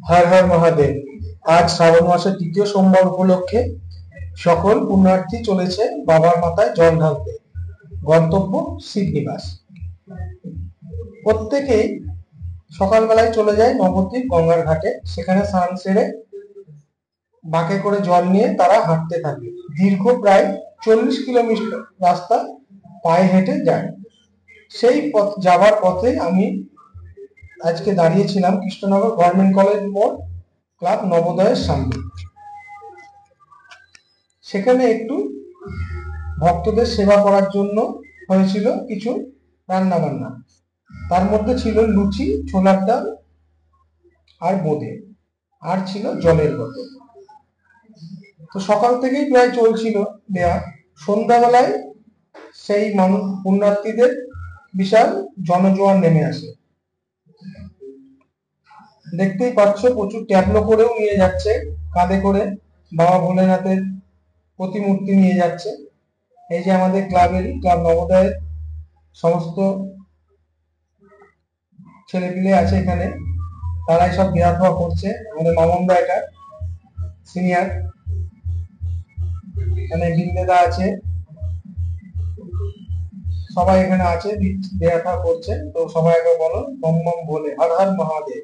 হর হর মহাদেব। আজ শ্রাবণ মাসের দ্বিতীয় সোমবার উপলক্ষে সকল পুণ্যার্থী চলেছে বাবার মাথায় জল ঢালতে। গন্তব্য শিবনিবাস। প্রত্যেকেই সকালবেলায় চলে যায় নবদ্বীপ গঙ্গার ঘাটে। সেখানে স্নান সেরে বাঁকে করে জল নিয়ে তারা হাঁটতে থাকে। দীর্ঘ প্রায় 40 কিলোমিটার রাস্তা পায়ে হেঁটে যায়। সেই পথ যাবার পথে আমি আজকে দাঁড়িয়েছিলাম কৃষ্ণনগর গভর্নমেন্ট কলেজ মোড় ক্লাব নবোদয়ের সামনে। সেখানে একটু ভক্তদের সেবা করার জন্য হয়েছিল কিছু রান্না বান্না। তার মধ্যে ছিল লুচি, ছোলার ডাল আর বোঁদে, আর ছিল জলের বোতল। তো সকাল থেকেই প্রায় চলছিল দেয়া। সন্ধ্যাবেলায় সেই মানুষ পুণ্যার্থীদের বিশাল জনজোয়ার নেমে আসে। দেখতেই পাচ্ছ প্রচুর ট্যাবলো করেও নিয়ে যাচ্ছে, কাঁধে করে বাবা ভোলেনাথের প্রতিমূর্তি নিয়ে যাচ্ছে। এই যে আমাদের ক্লাব নবোদয়ের সমস্ত ছেলেপিলে আছে এখানে, তারাই সব দেওয়া খাওয়া করছে। আমাদের মামন দা এটা সিনিয়র, এখানে বিন্দেদা আছে, সবাই এখানে আছে, দেয়া খাওয়া করছে। তো সবাই একবার বলো বম বম ভোলে, হর হর মহাদেব।